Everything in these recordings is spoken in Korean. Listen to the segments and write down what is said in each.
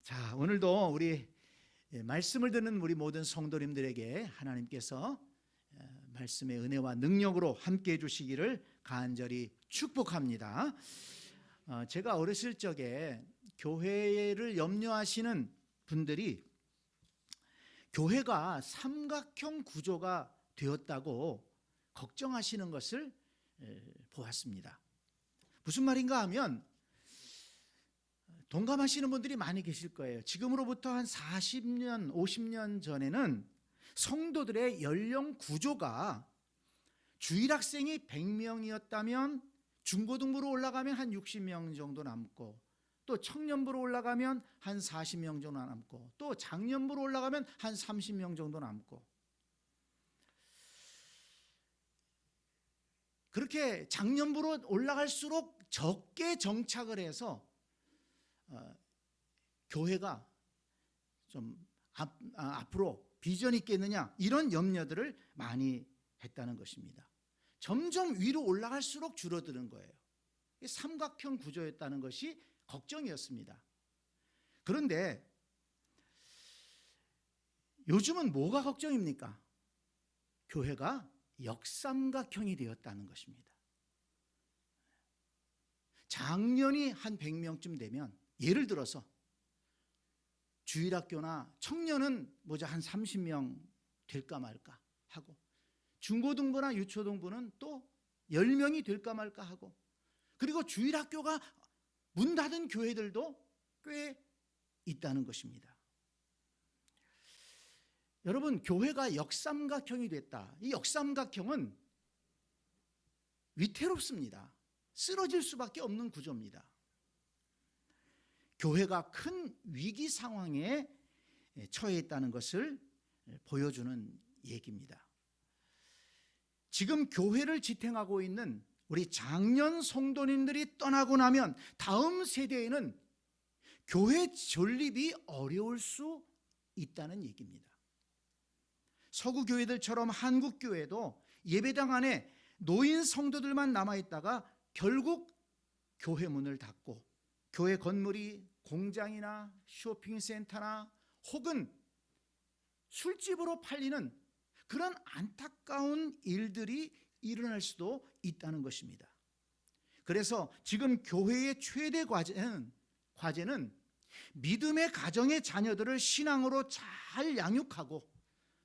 자, 오늘도 우리 말씀을 듣는 우리 모든 성도님들에게 하나님께서 말씀의 은혜와 능력으로 함께 해주시기를 간절히 축복합니다. 제가 어렸을 적에 교회를 염려하시는 분들이 교회가 삼각형 구조가 되었다고 걱정하시는 것을 보았습니다. 무슨 말인가 하면 동감하시는 분들이 많이 계실 거예요. 지금으로부터 한 40년, 50년 전에는 성도들의 연령 구조가 주일학생이 100명이었다면 중고등부로 올라가면 한 60명 정도 남고, 또 청년부로 올라가면 한 40명 정도 남고, 또 장년부로 올라가면 한 30명 정도 남고, 그렇게 장년부로 올라갈수록 적게 정착을 해서 교회가 좀 앞으로 비전이 있겠느냐, 이런 염려들을 많이 했다는 것입니다. 점점 위로 올라갈수록 줄어드는 거예요. 삼각형 구조였다는 것이 걱정이었습니다. 그런데 요즘은 뭐가 걱정입니까? 교회가 역삼각형이 되었다는 것입니다. 장년이 한 100명쯤 되면, 예를 들어서 주일학교나 청년은 한 30명 될까 말까 하고, 중고등부나 유초등부는 또 10명이 될까 말까 하고, 그리고 주일학교가 문 닫은 교회들도 꽤 있다는 것입니다. 여러분, 교회가 역삼각형이 됐다. 이 역삼각형은 위태롭습니다. 쓰러질 수밖에 없는 구조입니다. 교회가 큰 위기 상황에 처해 있다는 것을 보여주는 얘기입니다. 지금 교회를 지탱하고 있는 우리 장년 성도님들이 떠나고 나면 다음 세대에는 교회 존립이 어려울 수 있다는 얘기입니다. 서구 교회들처럼 한국 교회도 예배당 안에 노인 성도들만 남아있다가 결국 교회 문을 닫고 교회 건물이 공장이나 쇼핑센터나 혹은 술집으로 팔리는 그런 안타까운 일들이 일어날 수도 있다는 것입니다. 그래서 지금 교회의 최대 과제는 믿음의 가정의 자녀들을 신앙으로 잘 양육하고,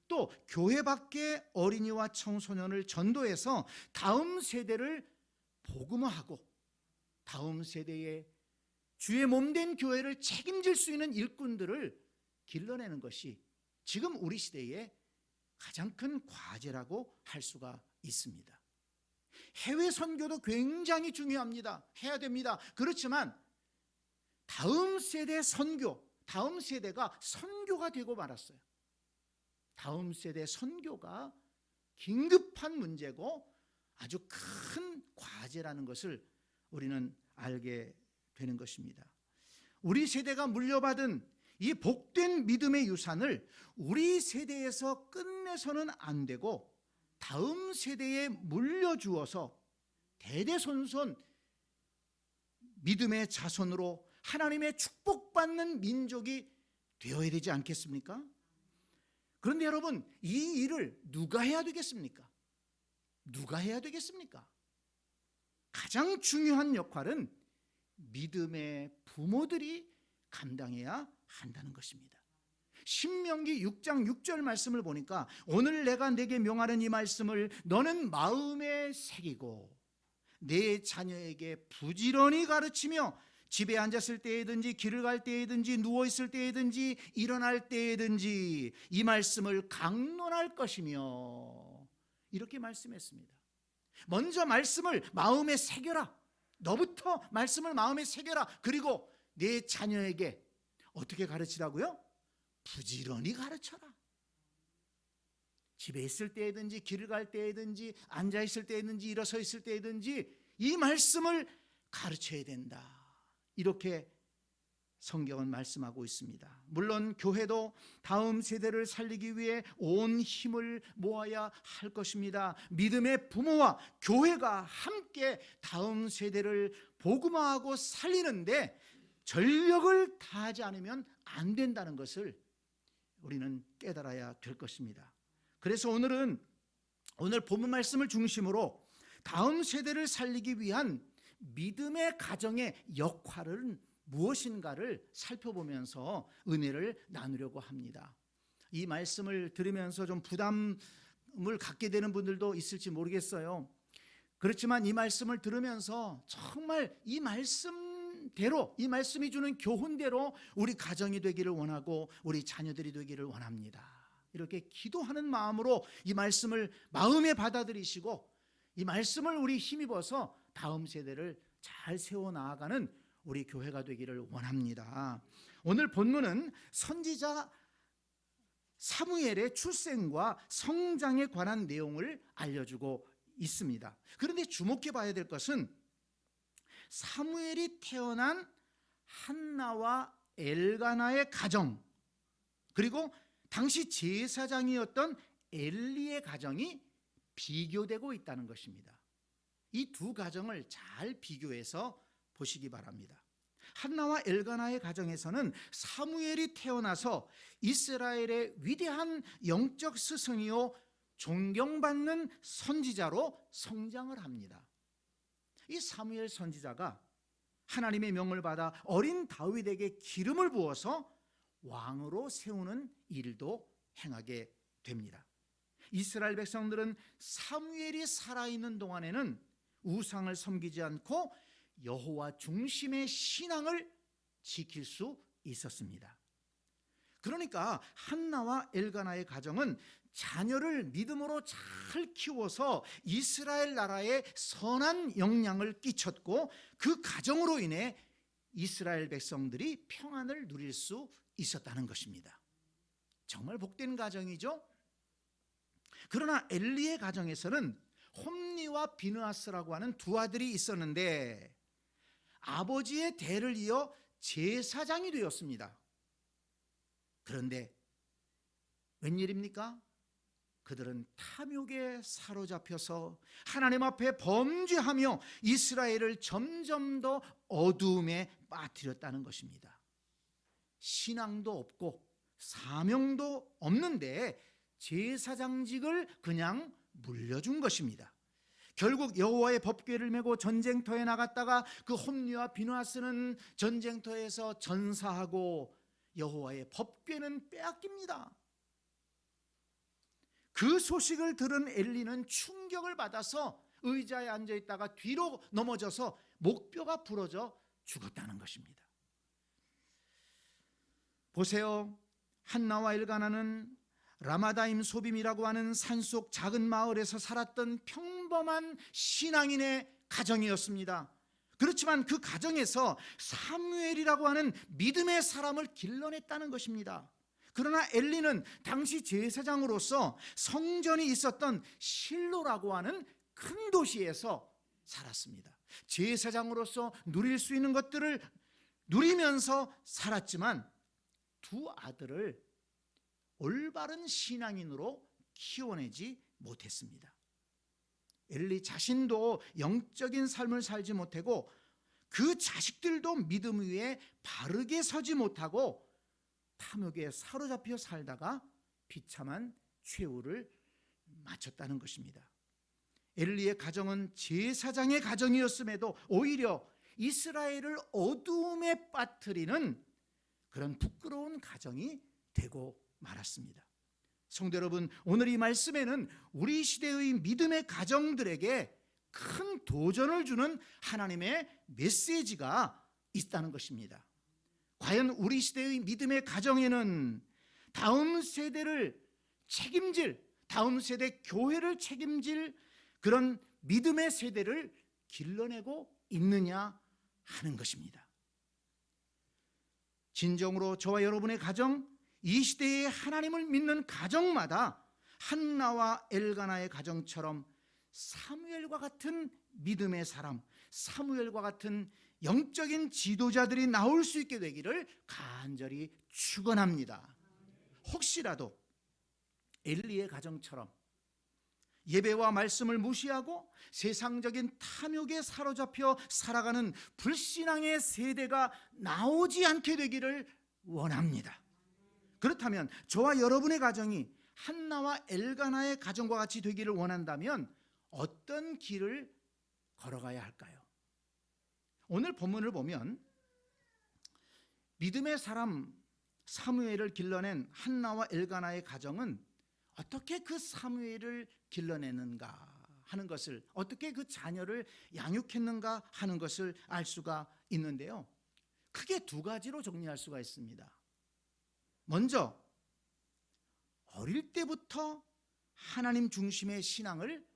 또 교회 밖의 어린이와 청소년을 전도해서 다음 세대를 복음화하고 다음 세대의 주의 몸된 교회를 책임질 수 있는 일꾼들을 길러내는 것이 지금 우리 시대의 가장 큰 과제라고 할 수가 있습니다. 해외 선교도 굉장히 중요합니다. 해야 됩니다. 그렇지만 다음 세대 선교, 다음 세대가 선교가 되고 말았어요. 다음 세대 선교가 긴급한 문제고 아주 큰 과제라는 것을 우리는 알게 되는 것입니다. 우리 세대가 물려받은 이 복된 믿음의 유산을 우리 세대에서 끝내서는 안 되고 다음 세대에 물려주어서 대대손손 믿음의 자손으로 하나님의 축복받는 민족이 되어야 되지 않겠습니까? 그런데 여러분, 이 일을 누가 해야 되겠습니까? 누가 해야 되겠습니까? 가장 중요한 역할은 믿음의 부모들이 감당해야 한다는 것입니다. 신명기 6장 6절 말씀을 보니까, 오늘 내가 네게 명하는 이 말씀을 너는 마음에 새기고 내 자녀에게 부지런히 가르치며 집에 앉았을 때에든지 길을 갈 때에든지 누워있을 때에든지 일어날 때에든지 이 말씀을 강론할 것이며, 이렇게 말씀했습니다. 먼저 말씀을 마음에 새겨라. 너부터 말씀을 마음에 새겨라. 그리고 내 자녀에게 어떻게 가르치라고요? 부지런히 가르쳐라. 집에 있을 때에든지 길을 갈 때에든지 앉아있을 때에든지 일어서 있을 때에든지 이 말씀을 가르쳐야 된다. 이렇게 성경은 말씀하고 있습니다. 물론 교회도 다음 세대를 살리기 위해 온 힘을 모아야 할 것입니다. 믿음의 부모와 교회가 함께 다음 세대를 복음화하고 살리는데 전력을 다하지 않으면 안 된다는 것을 우리는 깨달아야 될 것입니다. 그래서 오늘 본문 말씀을 중심으로 다음 세대를 살리기 위한 믿음의 가정의 역할은 무엇인가를 살펴보면서 은혜를 나누려고 합니다. 이 말씀을 들으면서 좀 부담을 갖게 되는 분들도 있을지 모르겠어요. 그렇지만 이 말씀을 들으면서 정말 이 말씀대로, 이 말씀이 주는 교훈대로 우리 가정이 되기를 원하고 우리 자녀들이 되기를 원합니다. 이렇게 기도하는 마음으로 이 말씀을 마음에 받아들이시고 이 말씀을 우리 힘입어서 다음 세대를 잘 세워나가는 우리 교회가 되기를 원합니다. 오늘 본문은 선지자 사무엘의 출생과 성장에 관한 내용을 알려주고 있습니다. 그런데 주목해 봐야 될 것은 사무엘이 태어난 한나와 엘가나의 가정, 그리고 당시 제사장이었던 엘리의 가정이 비교되고 있다는 것입니다. 이 두 가정을 잘 비교해서 보시기 바랍니다. 한나와 엘가나의 가정에서는 사무엘이 태어나서 이스라엘의 위대한 영적 스승이요 존경받는 선지자로 성장을 합니다. 이 사무엘 선지자가 하나님의 명을 받아 어린 다윗에게 기름을 부어서 왕으로 세우는 일도 행하게 됩니다. 이스라엘 백성들은 사무엘이 살아있는 동안에는 우상을 섬기지 않고 여호와 중심의 신앙을 지킬 수 있었습니다. 그러니까 한나와 엘가나의 가정은 자녀를 믿음으로 잘 키워서 이스라엘 나라에 선한 영향을 끼쳤고 그 가정으로 인해 이스라엘 백성들이 평안을 누릴 수 있었다는 것입니다. 정말 복된 가정이죠. 그러나 엘리의 가정에서는 홈니와 비느하스라고 하는 두 아들이 있었는데 아버지의 대를 이어 제사장이 되었습니다. 그런데 웬일입니까? 그들은 탐욕에 사로잡혀서 하나님 앞에 범죄하며 이스라엘을 점점 더 어두움에 빠뜨렸다는 것입니다. 신앙도 없고 사명도 없는데 제사장직을 그냥 물려준 것입니다. 결국 여호와의 법궤를 메고 전쟁터에 나갔다가 그 홈니와 비느하스는 전쟁터에서 전사하고 여호와의 법궤는 빼앗깁니다. 그 소식을 들은 엘리는 충격을 받아서 의자에 앉아 있다가 뒤로 넘어져서 목뼈가 부러져 죽었다는 것입니다. 보세요. 한나와 엘가나는 라마다임 소빔이라고 하는 산속 작은 마을에서 살았던 평범한 신앙인의 가정이었습니다. 그렇지만 그 가정에서 사무엘이라고 하는 믿음의 사람을 길러냈다는 것입니다. 그러나 엘리는 당시 제사장으로서 성전이 있었던 실로라고 하는 큰 도시에서 살았습니다. 제사장으로서 누릴 수 있는 것들을 누리면서 살았지만 두 아들을 올바른 신앙인으로 키워내지 못했습니다. 엘리 자신도 영적인 삶을 살지 못하고 그 자식들도 믿음 위에 바르게 서지 못하고 탐욕에 사로잡혀 살다가 비참한 최후를 마쳤다는 것입니다. 엘리의 가정은 제사장의 가정이었음에도 오히려 이스라엘을 어두움에 빠뜨리는 그런 부끄러운 가정이 되고 말았습니다. 성도 여러분, 오늘 이 말씀에는 우리 시대의 믿음의 가정들에게 큰 도전을 주는 하나님의 메시지가 있다는 것입니다. 과연 우리 시대의 믿음의 가정에는 다음 세대를 책임질, 다음 세대 교회를 책임질 그런 믿음의 세대를 길러내고 있느냐 하는 것입니다. 진정으로 저와 여러분의 가정, 이 시대의 하나님을 믿는 가정마다 한나와 엘가나의 가정처럼 사무엘과 같은 믿음의 사람, 사무엘과 같은 영적인 지도자들이 나올 수 있게 되기를 간절히 축원합니다. 혹시라도 엘리의 가정처럼 예배와 말씀을 무시하고 세상적인 탐욕에 사로잡혀 살아가는 불신앙의 세대가 나오지 않게 되기를 원합니다. 그렇다면 저와 여러분의 가정이 한나와 엘가나의 가정과 같이 되기를 원한다면 어떤 길을 걸어가야 할까요? 오늘 본문을 보면 믿음의 사람 사무엘을 길러낸 한나와 엘가나의 가정은 어떻게 그 사무엘을 길러내는가 하는 것을, 어떻게 그 자녀를 양육했는가 하는 것을 알 수가 있는데요, 크게 두 가지로 정리할 수가 있습니다. 먼저 어릴 때부터 하나님 중심의 신앙을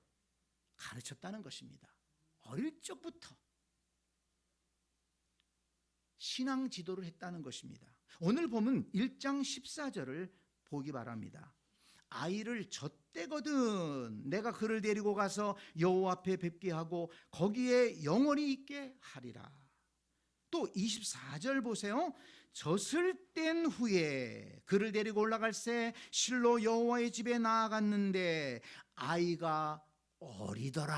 가르쳤다는 것입니다. 어릴 적부터 신앙 지도를 했다는 것입니다. 오늘 보면 1장 14절을 보기 바랍니다. 아이를 젖대거든 내가 그를 데리고 가서 여호와 앞에 뵙게 하고 거기에 영원히 있게 하리라. 또 24절 보세요. 젖을 뗀 후에 그를 데리고 올라갈새 실로 여호와의 집에 나아갔는데 아이가 어리더라.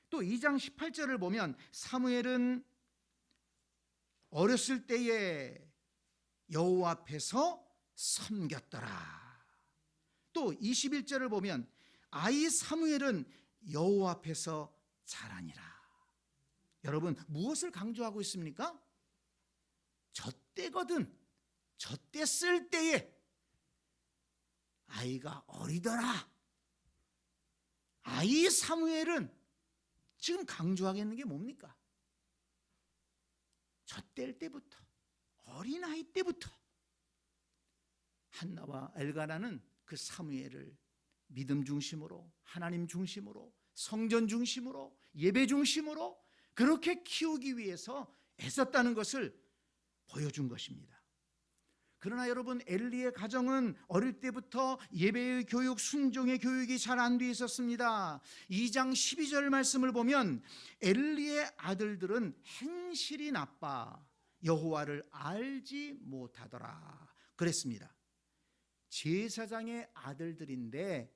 또 2장 18절을 보면 사무엘은 어렸을 때에 여호와 앞에서 섬겼더라. 또 21절을 보면 아이 사무엘은 여호와 앞에서 자라니라. 여러분, 무엇을 강조하고 있습니까? 젖대거든, 젖댔을 때에 아이가 어리더라. 아이 사무엘은 지금 강조하겠는 게 뭡니까? 젖댈 때부터, 어린아이 때부터 한나와 엘가나는 그 사무엘을 믿음 중심으로, 하나님 중심으로, 성전 중심으로, 예배 중심으로 그렇게 키우기 위해서 애썼다는 것을 보여준 것입니다. 그러나 여러분, 엘리의 가정은 어릴 때부터 예배의 교육, 순종의 교육이 잘 안 돼 있었습니다. 2장 12절 말씀을 보면 엘리의 아들들은 행실이 나빠 여호와를 알지 못하더라 그랬습니다. 제사장의 아들들인데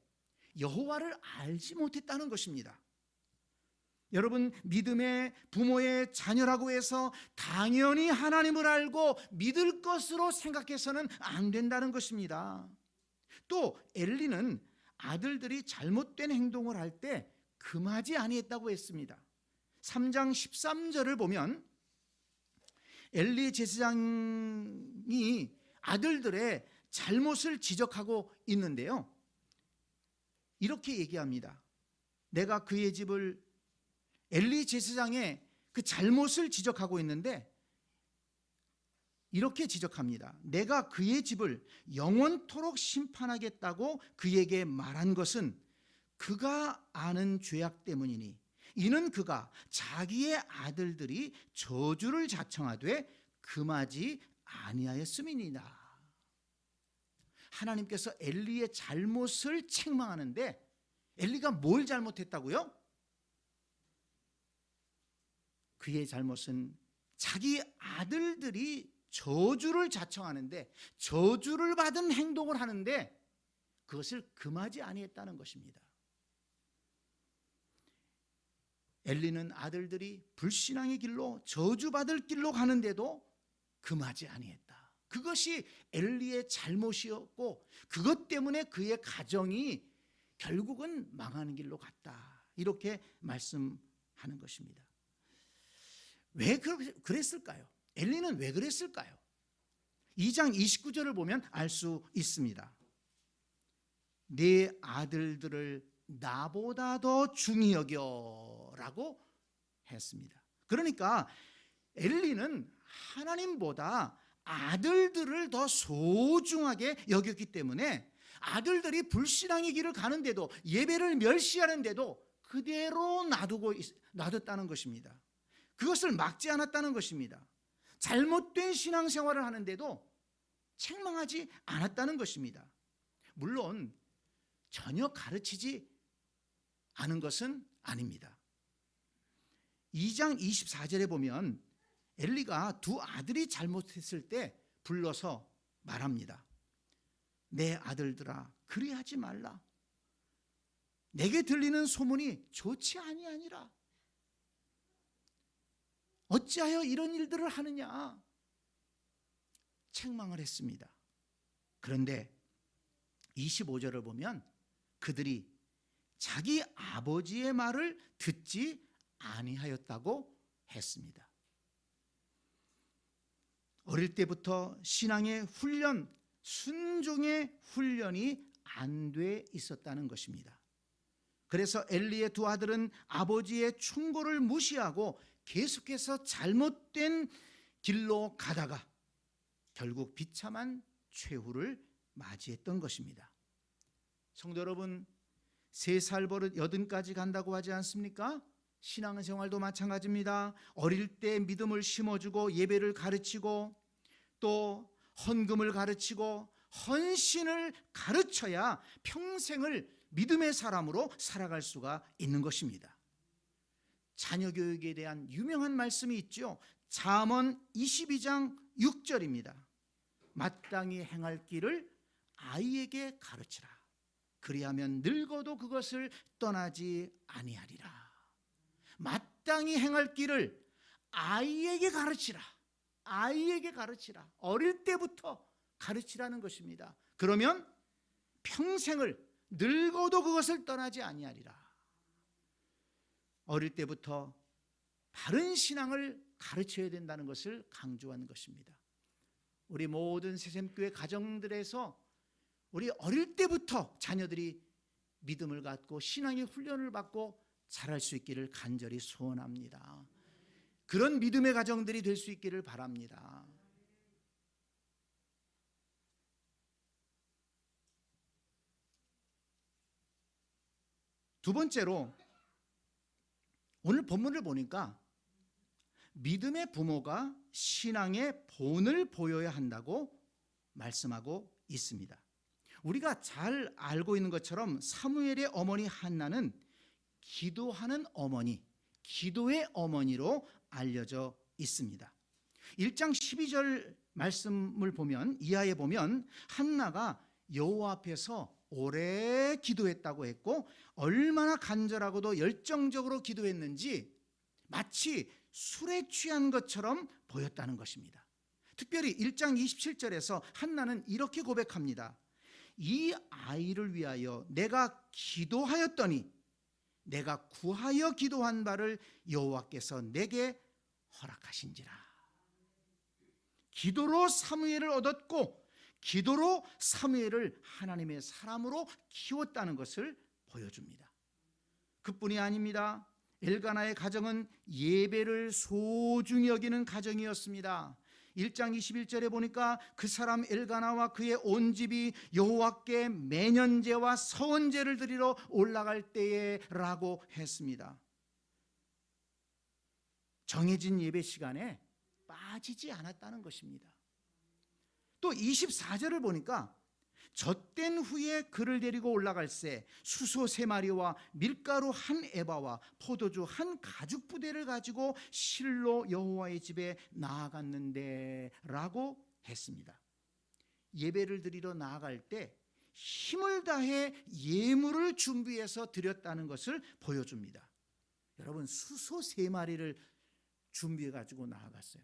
여호와를 알지 못했다는 것입니다. 여러분, 믿음의 부모의 자녀라고 해서 당연히 하나님을 알고 믿을 것으로 생각해서는 안 된다는 것입니다. 또 엘리는 아들들이 잘못된 행동을 할 때 금하지 아니했다고 했습니다. 3장 13절을 보면 엘리 제사장이 아들들의 잘못을 지적하고 있는데요, 이렇게 얘기합니다. 내가 그의 집을, 엘리 제사장의 그 잘못을 지적하고 있는데 이렇게 지적합니다. 내가 그의 집을 영원토록 심판하겠다고 그에게 말한 것은 그가 아는 죄악 때문이니 이는 그가 자기의 아들들이 저주를 자청하되 금하지 아니하였음이니라. 하나님께서 엘리의 잘못을 책망하는데 엘리가 뭘 잘못했다고요? 그의 잘못은 자기 아들들이 저주를 자청하는데, 저주를 받은 행동을 하는데 그것을 금하지 아니했다는 것입니다. 엘리는 아들들이 불신앙의 길로, 저주받을 길로 가는데도 금하지 아니했다. 그것이 엘리의 잘못이었고 그것 때문에 그의 가정이 결국은 망하는 길로 갔다, 이렇게 말씀하는 것입니다. 왜 그랬을까요? 엘리는 왜 그랬을까요? 2장 29절을 보면 알 수 있습니다. 네 아들들을 나보다 더 중히 여겨 라고 했습니다. 그러니까 엘리는 하나님보다 아들들을 더 소중하게 여겼기 때문에 아들들이 불신앙의 길을 가는데도, 예배를 멸시하는데도 그대로 놔뒀다는 것입니다. 그것을 막지 않았다는 것입니다. 잘못된 신앙생활을 하는데도 책망하지 않았다는 것입니다. 물론 전혀 가르치지 않은 것은 아닙니다. 2장 24절에 보면 엘리가 두 아들이 잘못했을 때 불러서 말합니다. 내 아들들아, 그리하지 말라. 내게 들리는 소문이 좋지 아니하니라. 어찌하여 이런 일들을 하느냐? 책망을 했습니다. 그런데 25절을 보면 그들이 자기 아버지의 말을 듣지 아니하였다고 했습니다. 어릴 때부터 신앙의 훈련, 순종의 훈련이 안 돼 있었다는 것입니다. 그래서 엘리의 두 아들은 아버지의 충고를 무시하고 계속해서 잘못된 길로 가다가 결국 비참한 최후를 맞이했던 것입니다. 성도 여러분, 3살 버릇 80까지 간다고 하지 않습니까? 신앙생활도 마찬가지입니다. 어릴 때 믿음을 심어주고 예배를 가르치고 또 헌금을 가르치고 헌신을 가르쳐야 평생을 믿음의 사람으로 살아갈 수가 있는 것입니다. 자녀 교육에 대한 유명한 말씀이 있죠. 잠언 22장 6절입니다. 마땅히 행할 길을 아이에게 가르치라. 그리하면 늙어도 그것을 떠나지 아니하리라. 마땅히 행할 길을 아이에게 가르치라. 아이에게 가르치라. 어릴 때부터 가르치라는 것입니다. 그러면 평생을 늙어도 그것을 떠나지 아니하리라. 어릴 때부터 바른 신앙을 가르쳐야 된다는 것을 강조하는 것입니다. 우리 모든 새샘교회 가정들에서 우리 어릴 때부터 자녀들이 믿음을 갖고 신앙의 훈련을 받고 자랄 수 있기를 간절히 소원합니다. 그런 믿음의 가정들이 될 수 있기를 바랍니다. 두 번째로 오늘 본문을 보니까 믿음의 부모가 신앙의 본을 보여야 한다고 말씀하고 있습니다. 우리가 잘 알고 있는 것처럼 사무엘의 어머니 한나는 기도하는 어머니, 기도의 어머니로 알려져 있습니다. 1장 12절 말씀을 보면, 이하에 보면 한나가 여호와 앞에서 오래 기도했다고 했고 얼마나 간절하고도 열정적으로 기도했는지 마치 술에 취한 것처럼 보였다는 것입니다. 특별히 1장 27절에서 한나는 이렇게 고백합니다. 이 아이를 위하여 내가 기도하였더니 내가 구하여 기도한 바를 여호와께서 내게 허락하신지라. 기도로 사무엘을 얻었고 기도로 사무엘을 하나님의 사람으로 키웠다는 것을 보여줍니다. 그뿐이 아닙니다. 엘가나의 가정은 예배를 소중히 여기는 가정이었습니다. 1장 21절에 보니까 그 사람 엘가나와 그의 온 집이 여호와께 매년제와 서원제를 드리러 올라갈 때에 라고 했습니다. 정해진 예배 시간에 빠지지 않았다는 것입니다. 또 24절을 보니까 젖된 후에 그를 데리고 올라갈새 수소 3마리와 밀가루 1에바와 포도주 1가죽부대를 가지고 실로 여호와의 집에 나아갔는데 라고 했습니다. 예배를 드리러 나아갈 때 힘을 다해 예물을 준비해서 드렸다는 것을 보여줍니다. 여러분, 수소 3마리를 준비해 가지고 나아갔어요.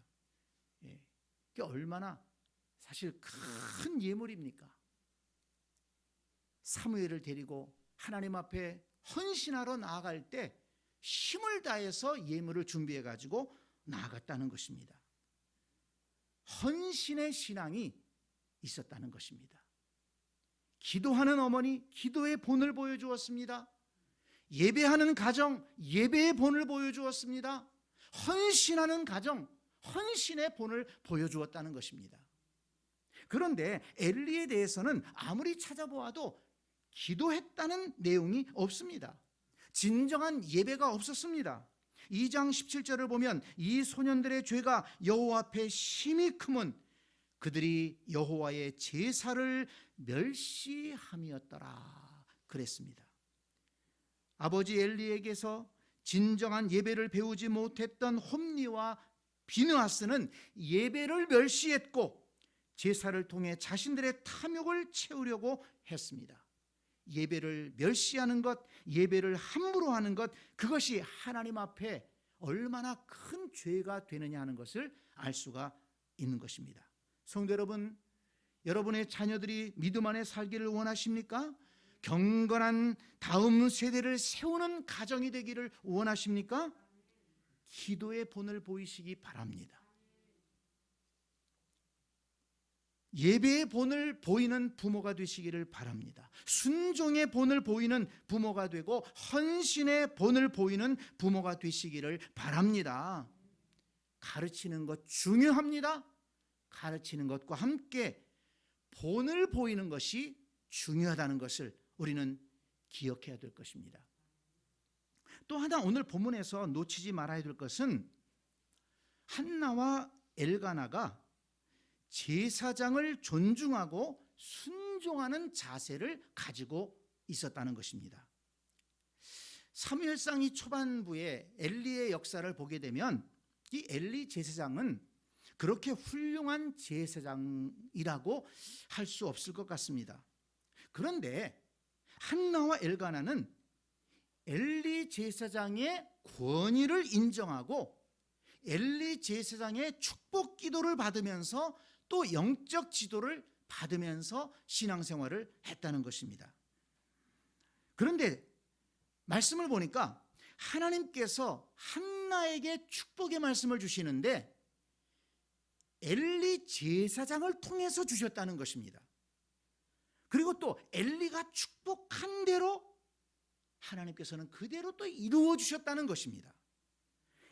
그게 얼마나 사실 큰 예물입니까? 사무엘을 데리고 하나님 앞에 헌신하러 나아갈 때 힘을 다해서 예물을 준비해 가지고 나아갔다는 것입니다. 헌신의 신앙이 있었다는 것입니다. 기도하는 어머니, 기도의 본을 보여주었습니다. 예배하는 가정, 예배의 본을 보여주었습니다. 헌신하는 가정, 헌신의 본을 보여주었다는 것입니다. 그런데 엘리에 대해서는 아무리 찾아보아도 기도했다는 내용이 없습니다. 진정한 예배가 없었습니다. 2장 17절을 보면 이 소년들의 죄가 여호와 앞에 심히 크면 그들이 여호와의 제사를 멸시함이었더라 그랬습니다. 아버지 엘리에게서 진정한 예배를 배우지 못했던 홈리와 비느하스는 예배를 멸시했고 제사를 통해 자신들의 탐욕을 채우려고 했습니다. 예배를 멸시하는 것, 예배를 함부로 하는 것, 그것이 하나님 앞에 얼마나 큰 죄가 되느냐 하는 것을 알 수가 있는 것입니다. 성도 여러분, 여러분의 자녀들이 믿음 안에 살기를 원하십니까? 경건한 다음 세대를 세우는 가정이 되기를 원하십니까? 기도의 본을 보이시기 바랍니다. 예배의 본을 보이는 부모가 되시기를 바랍니다. 순종의 본을 보이는 부모가 되고 헌신의 본을 보이는 부모가 되시기를 바랍니다. 가르치는 것 중요합니다. 가르치는 것과 함께 본을 보이는 것이 중요하다는 것을 우리는 기억해야 될 것입니다. 또 하나 오늘 본문에서 놓치지 말아야 될 것은 한나와 엘가나가 제사장을 존중하고 순종하는 자세를 가지고 있었다는 것입니다. 사무엘상 이 초반부에 엘리의 역사를 보게 되면 이 엘리 제사장은 그렇게 훌륭한 제사장이라고 할 수 없을 것 같습니다. 그런데 한나와 엘가나는 엘리 제사장의 권위를 인정하고 엘리 제사장의 축복 기도를 받으면서 또 영적 지도를 받으면서 신앙생활을 했다는 것입니다. 그런데 말씀을 보니까 하나님께서 한나에게 축복의 말씀을 주시는데 엘리 제사장을 통해서 주셨다는 것입니다. 그리고 또 엘리가 축복한 대로 하나님께서는 그대로 또 이루어 주셨다는 것입니다.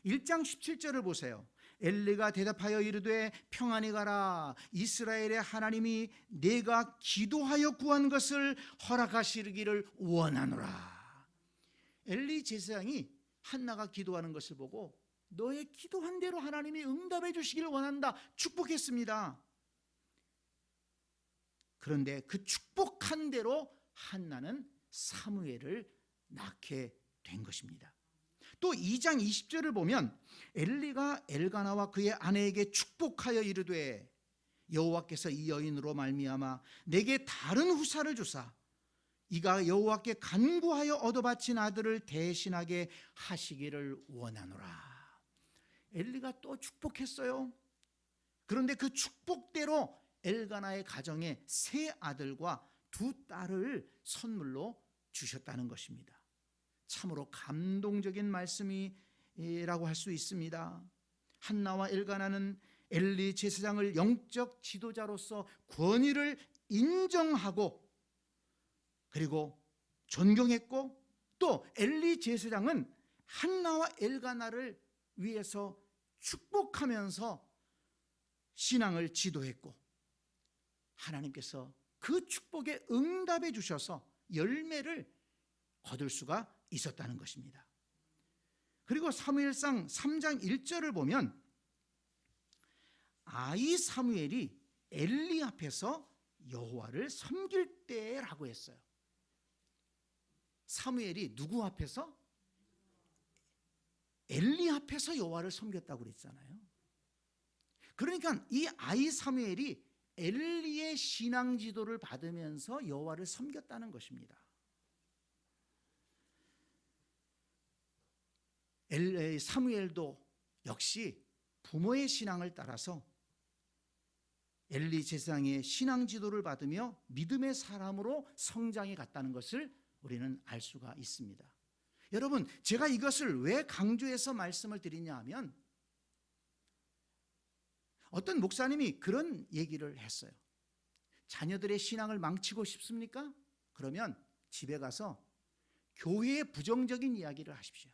1장 17절을 보세요. 엘리가 대답하여 이르되 평안히 가라. 이스라엘의 하나님이 내가 기도하여 구한 것을 허락하시기를 원하노라. 엘리 제사장이 한나가 기도하는 것을 보고 너의 기도한 대로 하나님이 응답해 주시기를 원한다. 축복했습니다. 그런데 그 축복한 대로 한나는 사무엘을 낳게 된 것입니다. 또 2장 20절을 보면 엘리가 엘가나와 그의 아내에게 축복하여 이르되 여호와께서 이 여인으로 말미암아 내게 다른 후사를 주사 이가 여호와께 간구하여 얻어 바친 아들을 대신하게 하시기를 원하노라. 엘리가 또 축복했어요. 그런데 그 축복대로 엘가나의 가정에 세 아들과 두 딸을 선물로 주셨다는 것입니다. 참으로 감동적인 말씀이라고 할 수 있습니다. 한나와 엘가나는 엘리 제사장을 영적 지도자로서 권위를 인정하고 그리고 존경했고 또 엘리 제사장은 한나와 엘가나를 위해서 축복하면서 신앙을 지도했고 하나님께서 그 축복에 응답해 주셔서 열매를 거둘 수가 있었다는 것입니다. 그리고 사무엘상 3장 1절을 보면 아이 사무엘이 엘리 앞에서 여호와를 섬길 때라고 했어요. 사무엘이 누구 앞에서? 엘리 앞에서 여호와를 섬겼다고 그랬잖아요. 그러니까 이 아이 사무엘이 엘리의 신앙 지도를 받으면서 여호와를 섬겼다는 것입니다. 사무엘도 역시 부모의 신앙을 따라서 엘리 제사장의 신앙 지도를 받으며 믿음의 사람으로 성장해 갔다는 것을 우리는 알 수가 있습니다. 여러분, 제가 이것을 왜 강조해서 말씀을 드리냐 하면 어떤 목사님이 그런 얘기를 했어요. 자녀들의 신앙을 망치고 싶습니까? 그러면 집에 가서 교회의 부정적인 이야기를 하십시오.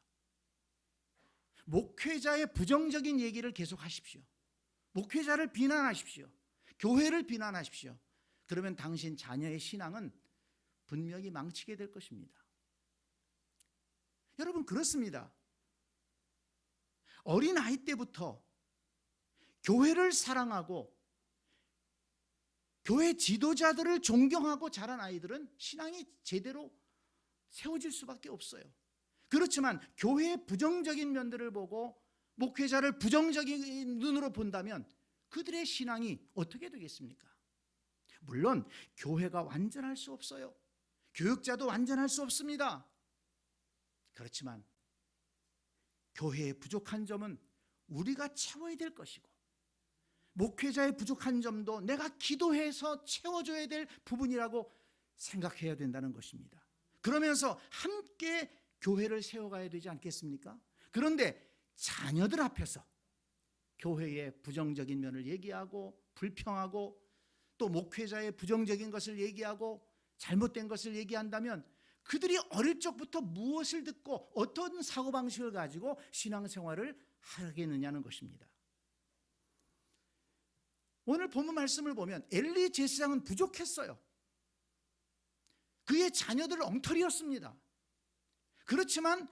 목회자의 부정적인 얘기를 계속 하십시오. 목회자를 비난하십시오. 교회를 비난하십시오. 그러면 당신 자녀의 신앙은 분명히 망치게 될 것입니다. 여러분, 그렇습니다. 어린아이 때부터 교회를 사랑하고 교회 지도자들을 존경하고 자란 아이들은 신앙이 제대로 세워질 수밖에 없어요. 그렇지만 교회의 부정적인 면들을 보고 목회자를 부정적인 눈으로 본다면 그들의 신앙이 어떻게 되겠습니까? 물론 교회가 완전할 수 없어요. 교육자도 완전할 수 없습니다. 그렇지만 교회의 부족한 점은 우리가 채워야 될 것이고 목회자의 부족한 점도 내가 기도해서 채워줘야 될 부분이라고 생각해야 된다는 것입니다. 그러면서 함께 교회를 세워가야 되지 않겠습니까? 그런데 자녀들 앞에서 교회의 부정적인 면을 얘기하고 불평하고 또 목회자의 부정적인 것을 얘기하고 잘못된 것을 얘기한다면 그들이 어릴 적부터 무엇을 듣고 어떤 사고방식을 가지고 신앙생활을 하겠느냐는 것입니다. 오늘 본문 말씀을 보면 엘리 제사장은 부족했어요. 그의 자녀들 엉터리였습니다. 그렇지만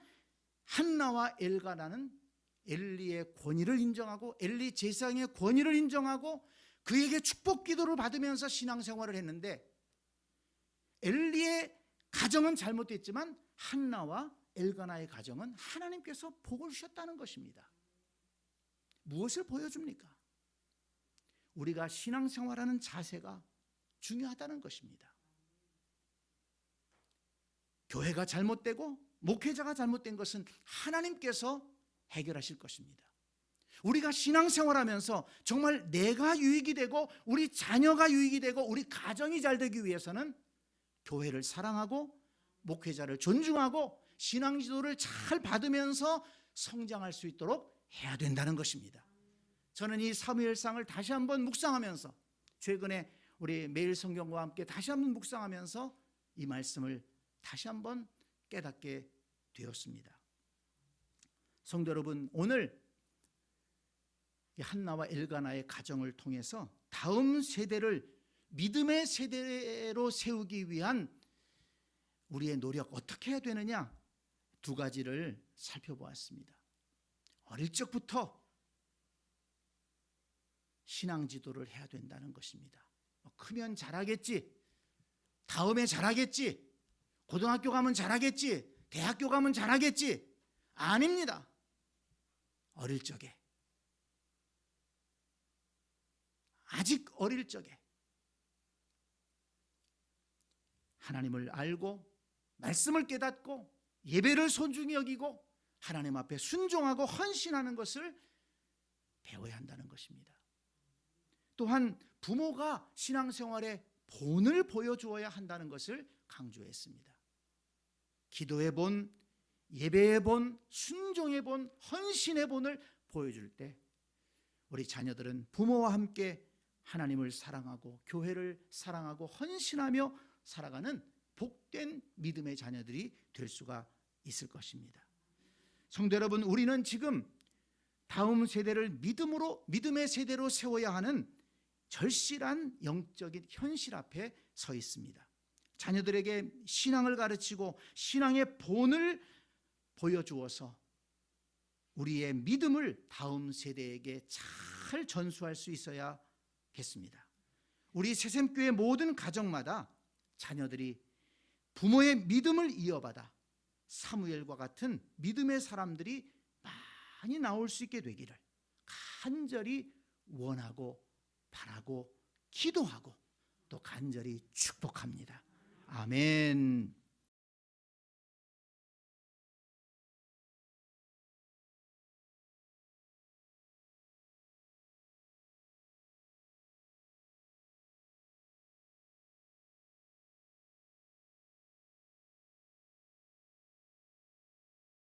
한나와 엘가나는 엘리의 권위를 인정하고 엘리 제사장의 권위를 인정하고 그에게 축복 기도를 받으면서 신앙생활을 했는데 엘리의 가정은 잘못됐지만 한나와 엘가나의 가정은 하나님께서 복을 주셨다는 것입니다. 무엇을 보여줍니까? 우리가 신앙생활하는 자세가 중요하다는 것입니다. 교회가 잘못되고 목회자가 잘못된 것은 하나님께서 해결하실 것입니다. 우리가 신앙생활하면서 정말 내가 유익이 되고 우리 자녀가 유익이 되고 우리 가정이 잘 되기 위해서는 교회를 사랑하고 목회자를 존중하고 신앙 지도를 잘 받으면서 성장할 수 있도록 해야 된다는 것입니다. 저는 이 사무엘상을 다시 한번 묵상하면서 최근에 우리 매일 성경과 함께 다시 한번 묵상하면서 이 말씀을 다시 한번 깨닫게 되었습니다. 성도 여러분, 오늘 한나와 엘가나의 가정을 통해서 다음 세대를 믿음의 세대로 세우기 위한 우리의 노력 어떻게 해야 되느냐 두 가지를 살펴보았습니다. 어릴 적부터 신앙 지도를 해야 된다는 것입니다. 크면 잘하겠지, 다음에 잘하겠지, 고등학교 가면 잘하겠지, 대학교 가면 잘하겠지. 아닙니다. 어릴 적에, 아직 어릴 적에 하나님을 알고 말씀을 깨닫고 예배를 소중히 여기고 하나님 앞에 순종하고 헌신하는 것을 배워야 한다는 것입니다. 또한 부모가 신앙생활의 본을 보여주어야 한다는 것을 강조했습니다. 기도의 본, 예배의 본, 순종의 본, 헌신의 본을 보여줄 때 우리 자녀들은 부모와 함께 하나님을 사랑하고 교회를 사랑하고 헌신하며 살아가는 복된 믿음의 자녀들이 될 수가 있을 것입니다. 성도 여러분, 우리는 지금 다음 세대를 믿음의 세대로 세워야 하는 절실한 영적인 현실 앞에 서 있습니다. 자녀들에게 신앙을 가르치고 신앙의 본을 보여주어서 우리의 믿음을 다음 세대에게 잘 전수할 수 있어야겠습니다. 우리 새샘교회 모든 가정마다 자녀들이 부모의 믿음을 이어받아 사무엘과 같은 믿음의 사람들이 많이 나올 수 있게 되기를 간절히 원하고 바라고 기도하고 또 간절히 축복합니다. 아멘.